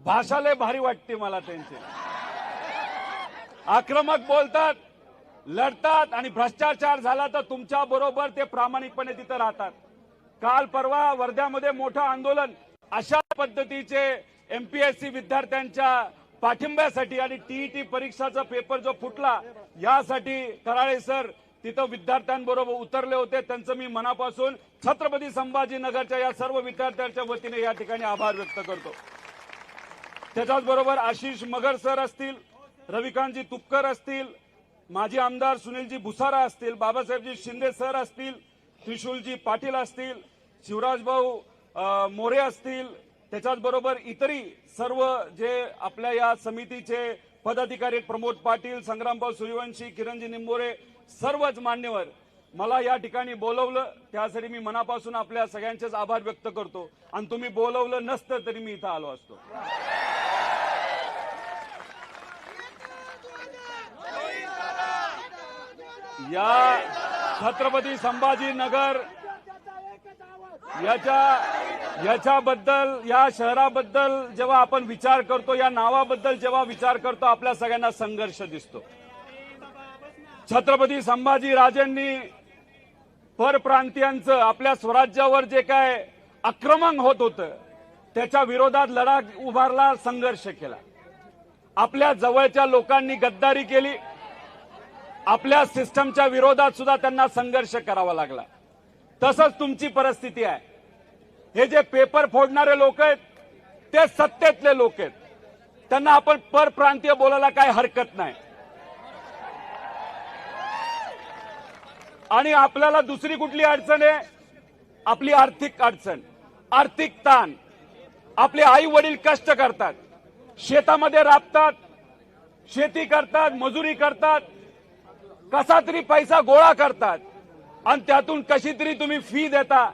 भाषा लय भारी वाटते मला त्यांची. आक्रमक बोलतात, लढतात आणि भ्रष्टाचार झाला तर तुमच्या बरोबर ते प्रामाणिकपणे तिथं राहतात. काल परवा वर्ध्यामध्ये मोठं आंदोलन अशा पद्धतीचे एमपीएससी विद्यार्थ्यांच्या पाठिंब्यासाठी आणि टीईटी परीक्षाचा पेपर जो फुटला यासाठी कराळे सर तिथं विद्यार्थ्यांबरोबर उतरले होते. त्यांचं मी मनापासून छत्रपती संभाजीनगरच्या या सर्व विद्यार्थ्यांच्या वतीने या ठिकाणी आभार व्यक्त करतो. त्याच्याच बरोबर आशिष मगर सर असतील, रविकांतजी तुपकर असतील, माजी आमदार सुनीलजी भुसारा असतील, बाबासाहेबजी शिंदे सर असतील, त्रिशूलजी पाटील असतील, शिवराज भाऊ मोरे असतील, त्याच्याच बरोबर इतरही सर्व जे आपल्या या समितीचे पदाधिकारी प्रमोद पाटील, संग्रामभाऊ सूर्यवंशी, किरणजी निंबोरे, सर्वच मान्यवर मला या ठिकाणी बोलवलं त्यासाठी मी मनापासून आपल्या सगळ्यांचेच आभार व्यक्त करतो. आणि तुम्ही बोलवलं नसतं तरी मी इथं आलो असतो. या छत्रपती संभाजीनगर याच्याबद्दल, या शहराबद्दल जेव्हा आपण विचार करतो, या नावाबद्दल जेव्हा विचार करतो, आपल्या सगळ्यांना संघर्ष दिसतो. छत्रपती संभाजी राजेंनी परप्रांतीयांचं आपल्या स्वराज्यावर जे काय आक्रमण होत होतं त्याच्या विरोधात लढा उभारला, संघर्ष केला. आपल्या जवळच्या लोकांनी गद्दारी केली, आपल्या सिस्टमच्या विरोधात सुद्धा त्यांना संघर्ष करावा लागला. तसंच तुमची परिस्थिती आहे. हे जे पेपर फोडणारे लोक आहेत ते सत्तेतले लोक आहेत, त्यांना आपण परप्रांतीय बोलायला काही हरकत नाही. आणि आपल्याला दुसरी कुठली अडचण आहे? आपली आर्थिक अडचण, आर्थिक ताण. आपले आई वडील कष्ट करतात, शेतामध्ये राबतात, शेती करतात, मजुरी करतात, कसा तरी पैसा गोळा करतात आणि त्यातून कशी तरी तुम्ही फी देता.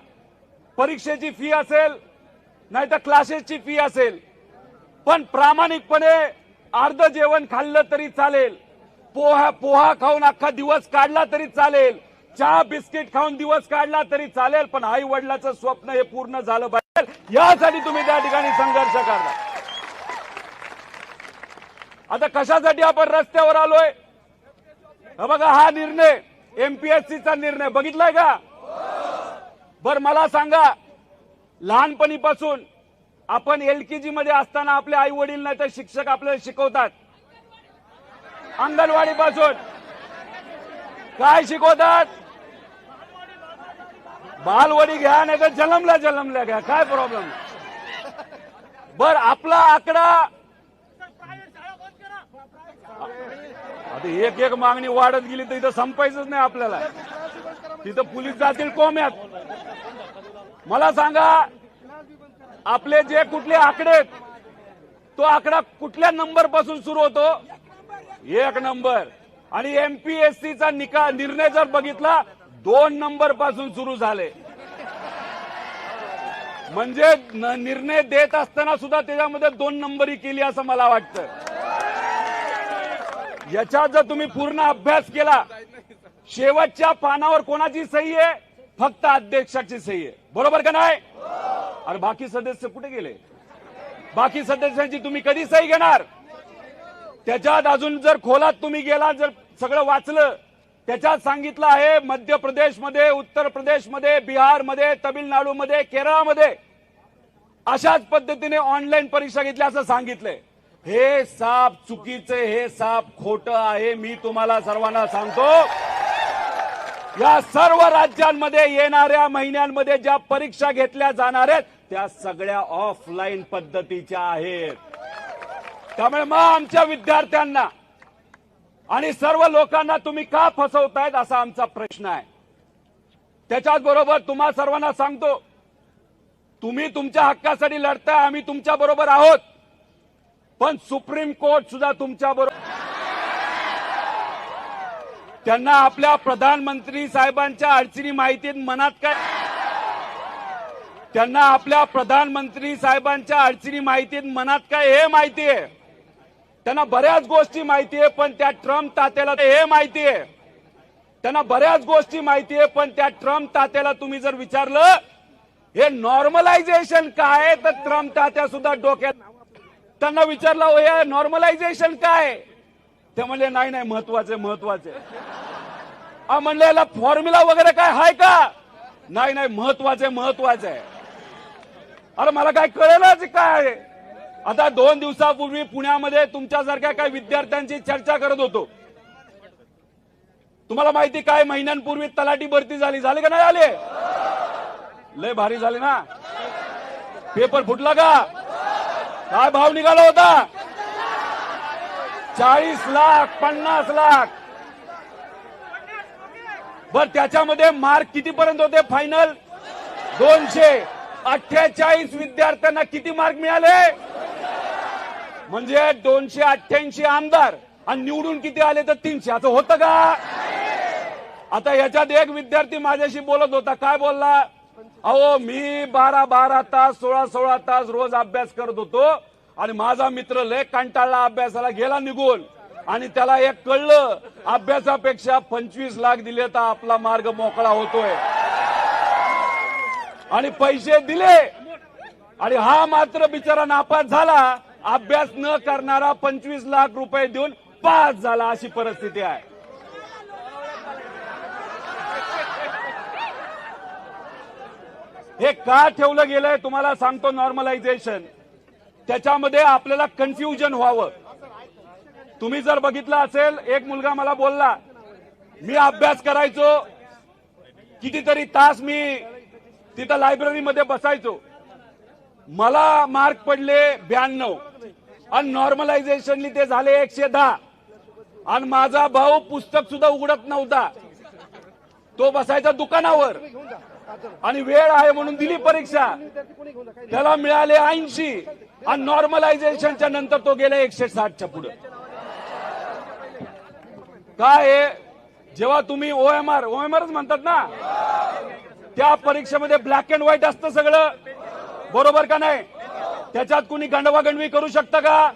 परीक्षेची फी असेल, नाही तर क्लासेसची फी असेल, पण प्रामाणिकपणे अर्ध जेवण खाल्लं तरी चालेल, पोहा खाऊन अख्खा दिवस काढला तरी चालेल, चहा बिस्किट खाऊन दिवस काढला तरी चालेल, पण आई वडिलाचं स्वप्न हे पूर्ण झालं पाहिजे यासाठी तुम्ही त्या ठिकाणी संघर्ष करता. आता कशासाठी आपण रस्त्यावर आलोय? बघा, हा निर्णय एमपीएससीचा निर्णय बघितलाय का? बर मला सांगा, लहानपणीपासून आपण एलकेजी मध्ये असताना आपले आई वडील नाही तर शिक्षक आपल्याला शिकवतात, अंगणवाडी पासून काय शिकवतात? बालवाडी घ्या नाही तर जन्मल्या घ्या, काय प्रॉब्लेम. बर आपला आकडा आता एक मागणी वाढत गेली तर इथं संपायचंच नाही आपल्याला, तिथं पोलीस जातील कोम्यात. मला सांगा, आपले जे कुठले आकडे आहेत तो आकडा कुठल्या नंबर पासून सुरू होतो? 1 नंबर. आणि एमपीएससीचा निर्णय जर बघितला 2 नंबर पासून सुरू झाले. म्हणजे निर्णय देत असताना सुद्धा त्याच्यामध्ये 2 नंबरी केली असं मला वाटतं. याचा जर तुम्ही पूर्ण अभ्यास केला, शेवटच्या पानावर कोणाची सही आहे? फक्त अध्यक्षाची सही आहे, बरोबर का नाही? अरे बाकी सदस्य कुठे गेले? बाकी सदस्यांची तुम्ही कधी सही घेणार? त्याच्यात अजून जर खोलात तुम्ही गेला, जर सगळं वाचलं, त्याच्यात सांगितलं आहे मध्य प्रदेशमध्ये, उत्तर प्रदेशमध्ये, बिहारमध्ये, तमिळनाडूमध्ये, केरळमध्ये अशाच पद्धतीने ऑनलाईन परीक्षा घेतल्या असं सांगितलंय. हे साप चुकीचे, हे साप खोटं आहे. मी तुम्हाला सर्वांना सांगतो, या सर्व राज्यांमध्ये येणाऱ्या महिन्यांमध्ये ज्या परीक्षा घेतल्या जाणार आहेत त्या सगळ्या ऑफलाईन पद्धतीच्या आहेत. त्यामुळे मग आमच्या विद्यार्थ्यांना आणि सर्व लोकांना तुम्ही का फसवतायत असा आमचा प्रश्न आहे. त्याच्याच बरोबर तुम्हा सर्वांना सांगतो, तुम्ही तुमच्या हक्कासाठी लढताय, आम्ही तुमच्या बरोबर आहोत, पण सुप्रीम कोर्ट सुद्धा तुमच्या बरोबर. त्यांना आपल्या प्रधानमंत्री साहेबांच्या अडचणी माहितीत मनात काय? त्यांना आपल्या प्रधानमंत्री साहेबांच्या अडचणी माहितीत मनात काय हे माहिती आहे. त्यांना बऱ्याच गोष्टी माहिती आहे, पण त्या ट्रम्प तात्याला हे माहिती आहे. त्यांना बऱ्याच गोष्टी माहिती आहे, पण त्या ट्रम्प तात्याला तुम्ही जर विचारलं हे नॉर्मलायझेशन काय, तर ट्रम्प तात्या सुद्धा डोक्यात त्यांना विचारलं हो या नॉर्मलायझेशन काय, ते म्हणले नाही नाही महत्वाचे महत्वाचे. म्हणले याला फॉर्म्युला वगैरे काय हाय का, नाही नाही महत्वाचे महत्वाचे आहे. अरे मला काय कळेलच काय. आता 2 दिवसापूर्वी पुण्यामध्ये तुमच्यासारख्या काही विद्यार्थ्यांची चर्चा करत होतो. तुम्हाला माहिती काय महिन्यांपूर्वी तलाठी भरती झाली का नाही झाली, लय भारी झाली ना. पेपर फुटला का, काय भाव निघाला होता, 40 लाख 50 लाख. बर त्याच्यामध्ये मार्क कितीपर्यंत होते फायनल, 248 विद्यार्थ्यांना किती मार्क मिळाले, म्हणजे 288 आमदार आणि निवडून किती आले तर 300. असं होतं का. आता याच्यात एक विद्यार्थी माझ्याशी बोलत होता, काय बोलला, अहो मी 12 तास 16 तास रोज अभ्यास करत होतो आणि माझा मित्र लय कंटाळला अभ्यासाला गेला निघून आणि त्याला एक कळलं अभ्यासापेक्षा 25 लाख दिले तर आपला मार्ग मोकळा होतोय आणि पैसे दिले आणि हा मात्र बिचारा नापास झाला. अभ्यास न करणारा 25 लाख रुपये देऊन पास झाला, अशी परिस्थिती आहे. हे का ठेवलं गेलंय तुम्हाला सांगतो. नॉर्मलायझेशन त्याच्यामध्ये आपल्याला कन्फ्युजन व्हावं. तुम्ही जर बघितलं असेल, एक मुलगा मला बोलला मी अभ्यास करायचो कितीतरी तास, मी तिथं लायब्ररीमध्ये बसायचो, मला मार्क पडले 92 आणि नॉर्मलायझेशनली ते झाले 110 आणि माझा भाऊ पुस्तक सुद्धा उघडत नव्हता, तो बसायचा दुकानावर आणि वेळ आहे म्हणून दिली परीक्षा, त्याला मिळाले 80 आणि नॉर्मलायझेशनच्या नंतर तो गेला 160च्या पुढे. काय जेव्हा तुम्ही ओएमआरच म्हणतात ना, त्या परीक्षेमध्ये ब्लॅक अँड व्हाईट असतं सगळं, बरोबर का नाही. त्याच्यात कुणी गंडवागंडवी करू शकतं का.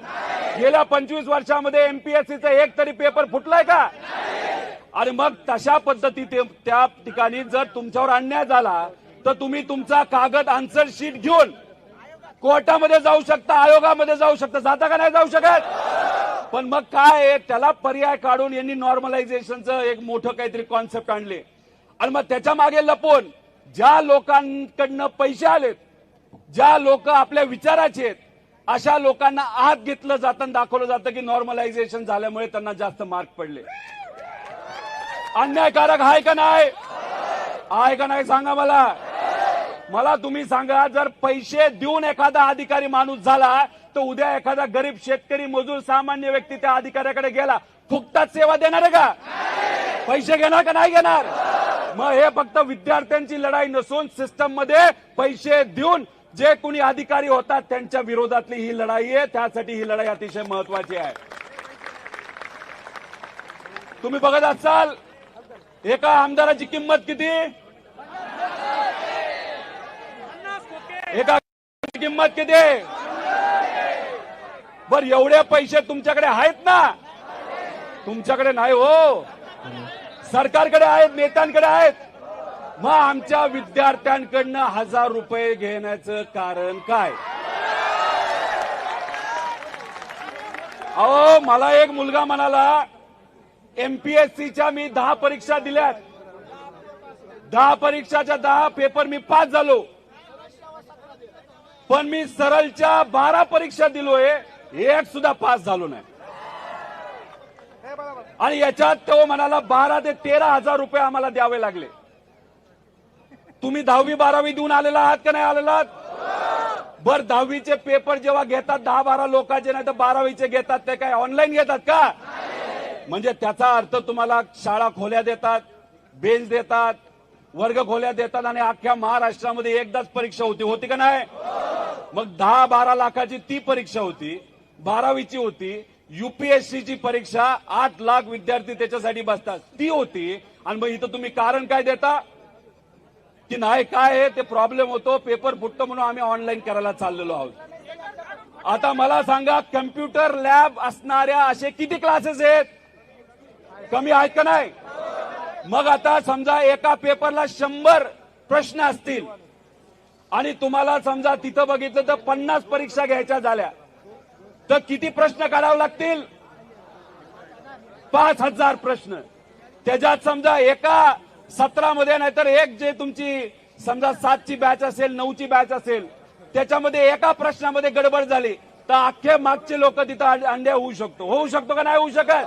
गेल्या 25 वर्षामध्ये एमपीएससीचा एक तरी पेपर फुटलाय का. आणि मग तशा पद्धती त्या ठिकाणी जर तुमच्यावर अन्याय झाला तर तुम्ही तुमचा कागद आन्सर शीट घेऊन कोर्टामध्ये जाऊ शकता, आयोगामध्ये जाऊ शकता. जाता का नाही जाऊ शकत. पण मग काय त्याला पर्याय काढून यांनी नॉर्मलायझेशनचं एक मोठं काहीतरी कॉन्सेप्ट आणले आणि मग त्याच्या मागे लपून ज्या लोकांकडनं पैसे आलेत, ज्या लोक आपल्या विचाराचे आहेत, अशा लोकांना आत घेतलं जातं, दाखवलं जातं की नॉर्मलायझेशन झाल्यामुळे त्यांना जास्त मार्क पडले. अन्यायकारक आहे का नाही, आहे का नाही सांगा मला तुम्ही सांगा. जर पैसे देऊन एखादा अधिकारी माणूस झाला तर उद्या एखादा गरीब शेतकरी मजूर सामान्य व्यक्ती त्या अधिकाऱ्याकडे गेला, फुकटात सेवा देणार आहे का, पैसे घेणार का नाही घेणार. मग हे फक्त विद्यार्थ्यांची लढाई नसून सिस्टम मध्ये पैसे देऊन जे कोणी अधिकारी होतात त्यांच्या विरोधातली ही लढाई आहे. त्यासाठी ही लढाई अतिशय महत्वाची आहे. तुम्ही बघत असाल एका आमदाराची किंमत किती, एका किंमत किती. बर एवढे पैसे तुमच्याकडे आहेत ना, तुमच्याकडे नाही हो, सरकारकडे आहेत, नेत्यांकडे आहेत. मग आमच्या विद्यार्थ्यांकडनं 1000 रुपये घेण्याचं कारण काय. अहो मला एक मुलगा म्हणाला एमपीएससीच्या मी 10 परीक्षा दिल्यात, 10 परीक्षाच्या 10 पेपर मी पास झालो, पण मी सरळच्या 12 परीक्षा दिलोय, एक सुद्धा पास झालो नाही. आणि याच्यात तो म्हणाला 12 ते 13 हजार रुपये आम्हाला द्यावे लागले. तुम्ही 10वी 12वी देऊन आलेला आहात का नाही आलेला आहात. बर 10वीचे पेपर जेव्हा घेतात 10-12 लोकांचे, नाही तर 12वीचे घेतात ते काय ऑनलाईन घेतात का. म्हणजे त्याचा अर्थ तुम्हाला शाळा खोल्या देतात, बेंच देतात, वर्ग खोल्या देतात आणि अख्ख्या महाराष्ट्रामध्ये एकदाच परीक्षा होती का नाही. मग 10-12 लाखाची ती परीक्षा होती, 12वीची होती. युपीएससीची परीक्षा 8 लाख विद्यार्थी त्याच्यासाठी बसतात ती होती. आणि मग इथं तुम्ही कारण काय देता की नाही काय आहे ते प्रॉब्लेम होतो, पेपर फुटतो म्हणून आम्ही ऑनलाईन करायला चाललेलो आहोत. आता मला सांगा कम्प्युटर लॅब असणाऱ्या असे किती क्लासेस आहेत, कमी आहेत का नाही. मग आता समजा एका पेपरला 100 प्रश्न असतील आणि तुम्हाला समजा तिथं बघितलं तर 50 परीक्षा घ्यायच्या झाल्या तर किती प्रश्न काढावे लागतील? 5,000 प्रश्न. त्याच्यात समजा एका सत्रामध्ये नाहीतर एक जे तुमची समजा 7ची बॅच असेल 9ची बॅच असेल त्याच्यामध्ये एका प्रश्नामध्ये गडबड झाली तर अख्खे मागचे लोक तिथं अंडे होऊ शकतो का नाही होऊ शकत?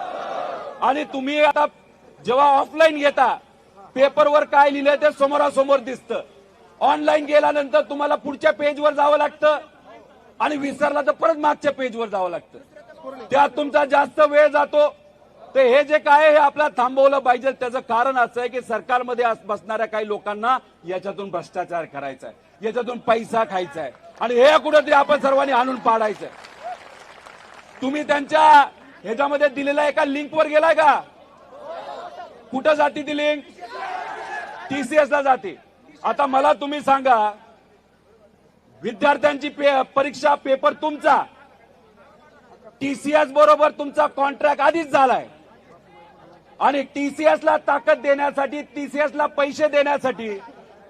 आणि तुम्ही आता जेव्हा ऑफलाईन घेता पेपरवर काय लिहिलंय ते समोरासमोर दिसतं. ऑनलाईन गेल्यानंतर तुम्हाला पुढच्या पेजवर जावं लागतं आणि विसरला तर परत मागच्या पेजवर जावं लागतं. त्यात तुमचा जास्त वेळ जातो. तर हे जे काय हे आपल्याला थांबवलं पाहिजे. त्याचं कारण असं आहे की सरकारमध्ये बसणाऱ्या काही लोकांना याच्यातून भ्रष्टाचार करायचा आहे, याच्यातून पैसा खायचा आहे आणि हे कुठेतरी आपण सर्वांनी आणून पाडायचं आहे. तुम्ही त्यांच्या ह्याच्यामध्ये दिलेल्या एका लिंकवर गेलाय का? कुठं जाती ती लिंक? TCS ला जाते. आता मला तुम्ही सांगा, विद्यार्थ्यांची परीक्षा पेपर तुमचा TCS बरोबर तुमचा कॉन्ट्रॅक्ट आधीच झालाय आणि TCS ला ताकद देण्यासाठी, TCS ला पैसे देण्यासाठी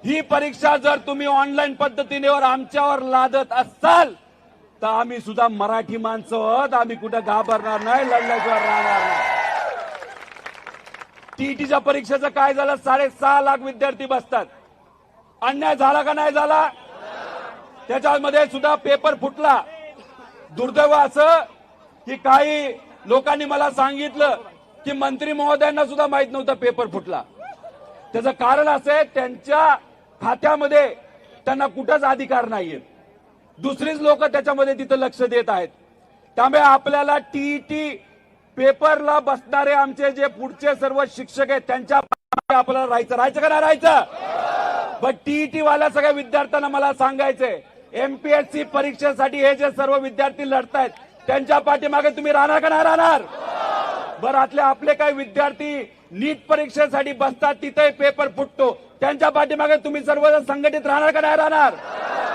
ही परीक्षा जर तुम्ही ऑनलाईन पद्धतीने आमच्यावर लादत असाल तर आम्ही सुद्धा मराठी माणसं आहोत. आम्ही कुठं घाबरणार नाही, लढल्याशिवाय राहणार नाही. टीईटीच्या परीक्षेचं काय झालं? 6.5 लाख विद्यार्थी बसतात. अन्याय झाला का नाही झाला? त्याच्यामध्ये सुद्धा पेपर फुटला. दुर्दैव असं की काही लोकांनी मला सांगितलं की मंत्री महोदयांना सुद्धा माहित नव्हतं पेपर फुटला. त्याचं कारण असं आहे त्यांच्या खात्यामध्ये त्यांना कुठंच अधिकार नाहीये. दुसरीच लोक त्याच्यामध्ये तिथं लक्ष देत आहेत. त्यामुळे आपल्याला टीईटी पेपरला बसणारे आमचे जे पुढचे सर्व शिक्षक आहेत त्यांच्या आपल्याला राहायचं का नाही राहायचं? पण टीईटी वाल्या सगळ्या विद्यार्थ्यांना मला सांगायचंय, MPSC परीक्षेसाठी हे जे सर्व विद्यार्थी लढतायत त्यांच्या पाठीमागे तुम्ही राहणार का नाही राहणार? बरं, आपले काही विद्यार्थी नीट परीक्षेसाठी बसतात, तिथे पेपर फुटतो, त्यांच्या पाठीमागे तुम्ही सर्वजण संघटित राहणार का नाही राहणार?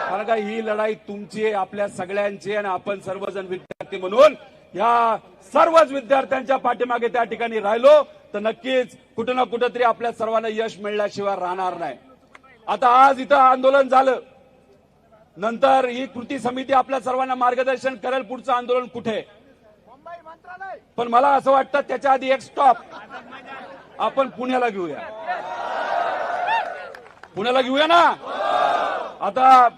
कारण का ही लढाई तुमची आहे, आपल्या सगळ्यांची, आणि आपण सर्वजण विद्यार्थी म्हणून या सर्वच विद्यार्थ्यांच्या पाठीमागे त्या ठिकाणी राहिलो तर नक्कीच कुठं ना कुठंतरी आपल्या सर्वांना यश मिळण्याशिवाय राहणार नाही. आता आज इथं आंदोलन झालं, नंतर ही कृती समिती आपल्या सर्वांना मार्गदर्शन करेल पुढचं आंदोलन कुठे. पण मला असं वाटतं त्याच्या आधी एक स्टॉप आपण पुण्याला घेऊया. पुण्याला घेऊया ना. आता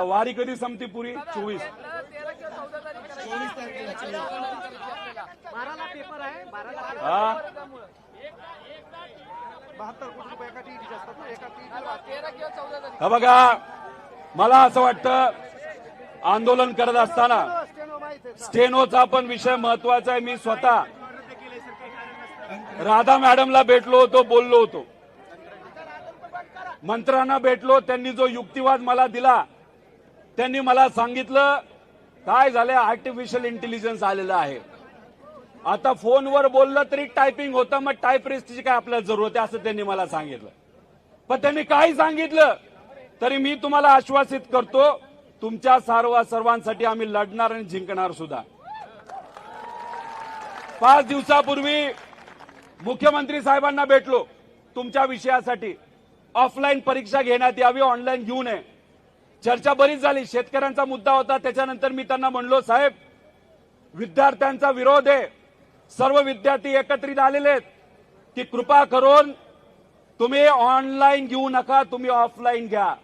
वारी कधी संपती पुरी? 24. हा, बघा, मला असं वाटतं आंदोलन करत असताना स्टेनोचा पण विषय महत्वाचा आहे. मी स्वतः राधा मॅडमला भेटलो होतो, बोललो होतो, मंत्र्यांना भेटलो. त्यांनी जो युक्तिवाद मला दिला, त्यांनी मला सांगितलं काय झालंय, आर्टिफिशियल इंटेलिजन्स आलेलं आहे. आता फोनवर बोललं तरी टायपिंग होतं, मग टायपिस्टची काय आपल्याला जरूरत आहे असं त्यांनी मला सांगितलं. पण त्यांनी काही सांगितलं तरी मी तुम्हाला आश्वासित करतो, तुमच्या सर्वांसाठी आम्ही लढणार आणि जिंकणार सुद्धा. 5 दिवसापूर्वी मुख्यमंत्री साहेबांना भेटलो तुमच्या विषयासाठी. ऑफलाईन परीक्षा घेण्यात यावी, ऑनलाईन घेऊ नये. चर्चा बरीच झाली. शेतकऱ्यांचा मुद्दा होता. त्याच्यानंतर मी त्यांना म्हणलो, साहेब विद्यार्थ्यांचा विरोध आहे, सर्व विद्यार्थी एकत्रित आलेले आहेत की कृपा करून तुम्ही ऑनलाईन घेऊ नका, तुम्ही ऑफलाईन घ्या.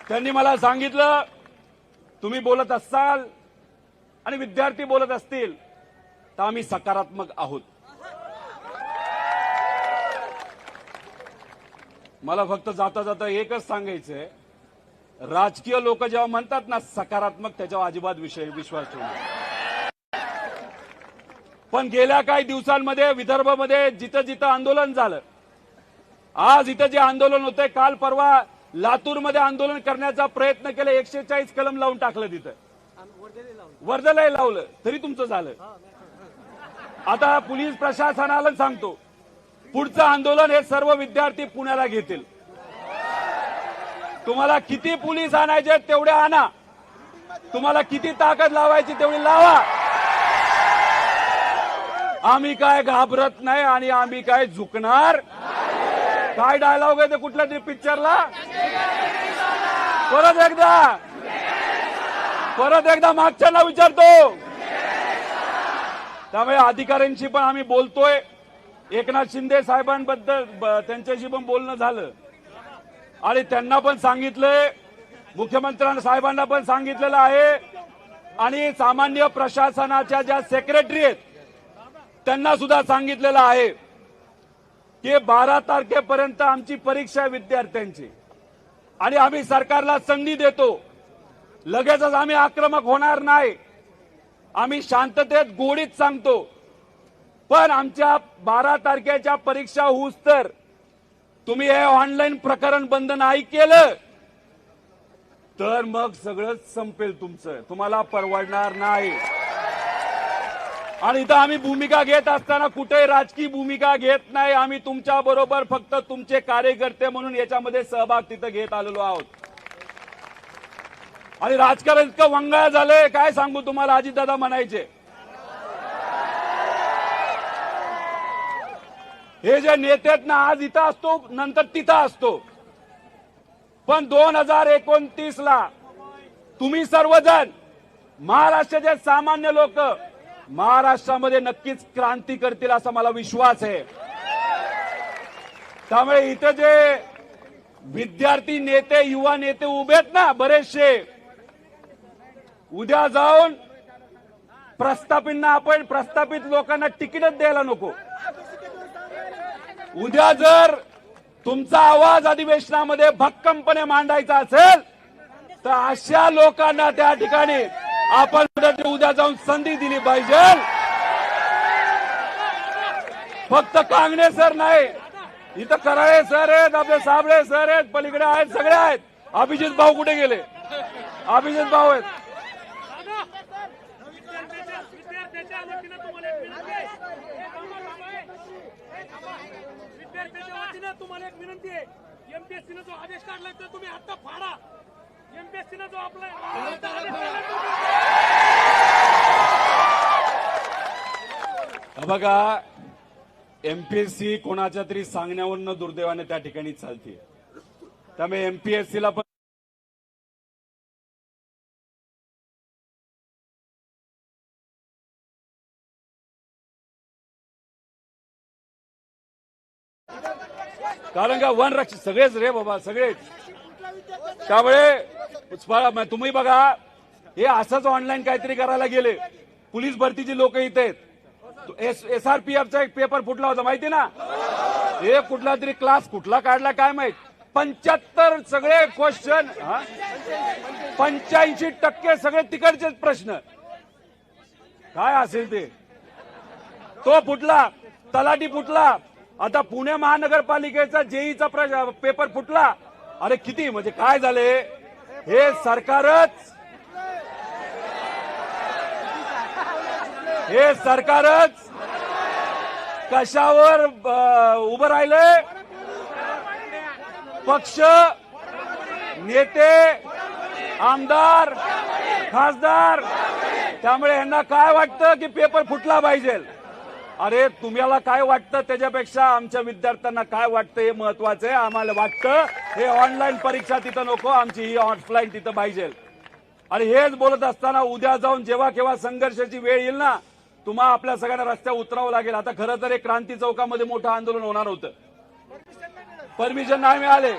त्यांनी मला सांगितलं तुम्ही बोलत असाल आणि विद्यार्थी बोलत असतील तर आम्ही सकारात्मक आहोत. मला फक्त जाता जाता एकच सांगायचंय, राजकीय लोक जेव्हा म्हणतात ना सकारात्मक, त्याच्यावर अजिबात विश्वास ठेवू नका. पण गेल्या काही दिवसांमध्ये विदर्भामध्ये जिथं जिथं आंदोलन झालं, आज इथं जे आंदोलन होतंय, काल परवा लातूरमध्ये आंदोलन करण्याचा प्रयत्न केला, 140 कलम लावून टाकलं, तिथं वर्धेलाही लावलं, तरी तुमचं झालं. आता पोलीस प्रशासनाला सांगतो, पुढचं आंदोलन हे सर्व विद्यार्थी पुण्याला घेतील. तुम्हाला किती पोलीस आणायचे तेवढे आणा, तुम्हाला किती ताकद लावायची तेवढी लावा. आम्ही काय घाबरत नाही आणि आम्ही काय झुकणार. काय डायलॉग आहे ते कुठल्या तरी पिक्चरला? परत एकदा परत एकदा मागच्यांना विचारतो. त्यामुळे अधिकाऱ्यांशी पण आम्ही बोलतोय. एकनाथ शिंदे साहेबांबद्दल त्यांच्याशी पण बोलणं झालं आणि त्यांना पण सांगितलंय, मुख्यमंत्री साहेबांना पण सांगितलेलं आहे आणि सामान्य प्रशासनाच्या ज्या सेक्रेटरी आहेत त्यांना सुद्धा सांगितलेलं आहे की 12 तारखेपर्यंत आमची परीक्षा आहे विद्यार्थ्यांची आणि आम्ही सरकारला संधी देतो. लगेचच आम्ही आक्रमक होणार नाही. आम्ही शांततेत गोडीत सांगतो. पण आमच्या 12 तारखेच्या परीक्षा होऊस तर तुम्ही हे ऑनलाईन प्रकरण बंद नाही केलं तर मग सगळंच संपेल तुमचं. तुम्हाला परवडणार नाही. आणि इथं आम्ही भूमिका घेत असताना कुठेही राजकीय भूमिका घेत नाही. आम्ही तुमच्या बरोबर फक्त तुमचे कार्यकर्ते म्हणून याच्यामध्ये सहभाग तिथं घेत आलेलो आहोत. आणि राजकारण इतकं वंगाळ झालंय काय सांगू तुम्हाला. अजितदादा म्हणायचे हे जे नेते आहेत ना, आज इथं असतो नंतर तिथं असतो. पण 2029 ला तुम्ही सर्वजण महाराष्ट्राचे सामान्य लोक महाराष्ट्रामध्ये नक्कीच क्रांती करतील असा मला विश्वास आहे. त्यामुळे इथे जे विद्यार्थी नेते युवा नेते उभे आहेत ना बरेचसे, उद्या जाऊन प्रस्थापित लोकांना तिकीटच द्यायला नको. उद्या जर तुमचा आवाज अधिवेशनामध्ये भक्कमपणे मांडायचा असेल तर अशा लोकांना त्या ठिकाणी आपण उद्या जाऊन संधी दिली पाहिजे. फक्त कांगणे सर नाही, इथं कराळे सर आहेत, आपले साबळे सर आहेत, पलीकडे आहेत, सगळे आहेत. अभिजित भाऊ कुठे गेले? अभिजित भाऊ आहेत. विद्यार्थ्यांच्या वतीनं तुम्हाला एक विनंती आहे. एमपीएससीने जो आदेश काढलाय तर तुम्ही आता फाडा. एमपीएससीने जो आपला बघा, एमपीएससी कोणाच्या तरी सांगण्यावरनं दुर्दैवाने त्या ठिकाणी चालते. त्यामुळे एमपीएससीला पण कारण का वनरक्षक सगळेच रे बाबा, सगळेच. त्यामुळे तुम्ही बघा, हे असंच ऑनलाईन काहीतरी करायला गेले. पोलीस भरतीची लोक इथे आहेत. एसआरपीएफचा एक पेपर फुटला होता माहिती ना. हे कुठला तरी क्लास कुठला काढला काय माहित. 75 सगळे क्वेश्चन, 85% सगळे तिकडचेच प्रश्न. काय असेल ते तो फुटला. तलाठी फुटला. आता पुणे महानगरपालिकेचा जेईचा पेपर फुटला. अरे किती म्हणजे काय झाले. हे सरकारच कशावर उभं राहिलंय. पक्ष, नेते, आमदार, खासदार. त्यामुळे यांना काय वाटतं की पेपर फुटला पाहिजे. अरे तुम्हाला काय वाटतं त्याच्यापेक्षा आमच्या विद्यार्थ्यांना काय वाटतं हे महत्वाचं आहे. आम्हाला वाटतं हे ऑनलाईन परीक्षा तिथं नको, आमची ही ऑफलाईन तिथं पाहिजे. आणि हेच बोलत असताना उद्या जाऊन जेव्हा केव्हा संघर्षाची वेळ येईल ना, तुम्हाला आपल्या सगळ्यांना रस्त्यावर उतरावं लागेल. आता खरं तर एक क्रांती चौकामध्ये मोठं आंदोलन होणार होतं, परमिशन नाही मिळाले.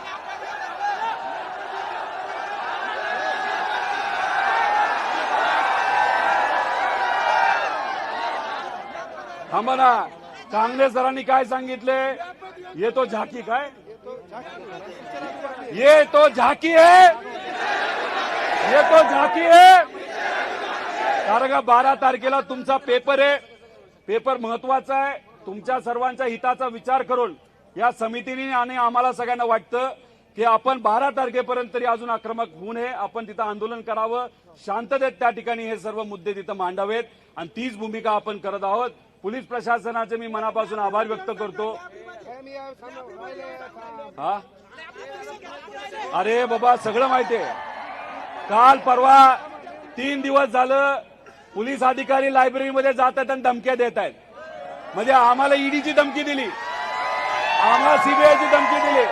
थांबा ना, काँग्रेस सरांनी काय सांगितले. ये तो झाकी काय, ये तो झाकी है, ये तो झाकी है. कारण का 12 तारखेला तुमचा पेपर आहे. पेपर महत्वाचा आहे. तुमच्या सर्वांच्या हिताचा विचार करून या समितीने आणि आम्हाला सगळ्यांना वाटतं की आपण 12 तारखेपर्यंत तरी अजून आक्रमक होऊ नये. आपण तिथं आंदोलन करावं, शांततेत त्या ठिकाणी हे सर्व मुद्दे तिथं मांडावेत आणि तीच भूमिका आपण करत आहोत. पोलीस प्रशासनाचे मी मनापासून आभार व्यक्त करतो. हा अरे बाबा सगळं माहितीये. काल परवा 3 दिवस झालं पोलीस अधिकारी लायब्ररीमध्ये जातात आणि धमक्या देत आहेत. म्हणजे आम्हाला ईडीची धमकी दिली, आम्हाला सीबीआयची धमकी दिली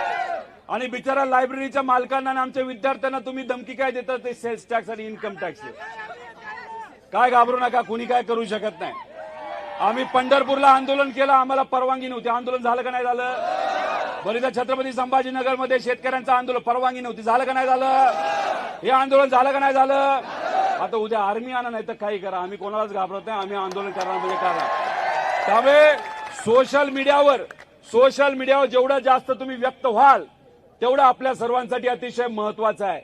आणि बिचारा लायब्ररीच्या मालकांना आणि आमच्या विद्यार्थ्यांना तुम्ही धमकी काय देता ते सेल्स टॅक्स आणि इन्कम टॅक्स. काय घाबरू नका, कुणी काय करू शकत नाही. आम्ही पंढरपूरला आंदोलन केलं, आम्हाला परवानगी नव्हती. आंदोलन झालं का नाही झालं? बरीदा छत्रपती संभाजीनगरमध्ये शेतकऱ्यांचं आंदोलन, परवानगी नव्हती. झालं का नाही झालं? हे आंदोलन झालं का नाही झालं? आता उद्या आर्मी आणा नाही तर काही करा, आम्ही कोणालाच घाबरत नाही. आम्ही आंदोलन करणार म्हणजे करा. त्यामुळे सोशल मीडियावर जेवढं जास्त तुम्ही व्यक्त व्हाल तेवढं आपल्या सर्वांसाठी अतिशय महत्वाचं आहे.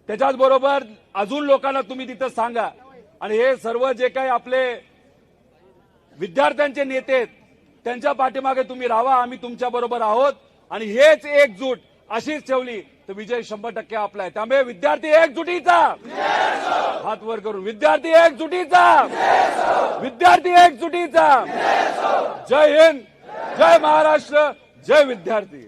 त्याच्याच बरोबर अजून लोकांना तुम्ही तिथं सांगा. आणि हे सर्व जे काही आपले विद्यार्थ्यांचे नेते आहेत त्यांच्या पाठीमागे तुम्ही राहा. आम्ही तुमच्या बरोबर आहोत आणि हेच एकजूट अशीच ठेवली तर विजय 100% आपला आहे. त्यामुळे विद्यार्थी एकजुटीचा हात वर करून, विद्यार्थी एकजुटीचा, विद्यार्थी एकजुटीचा. जय हिंद, जय महाराष्ट्र, जय विद्यार्थी.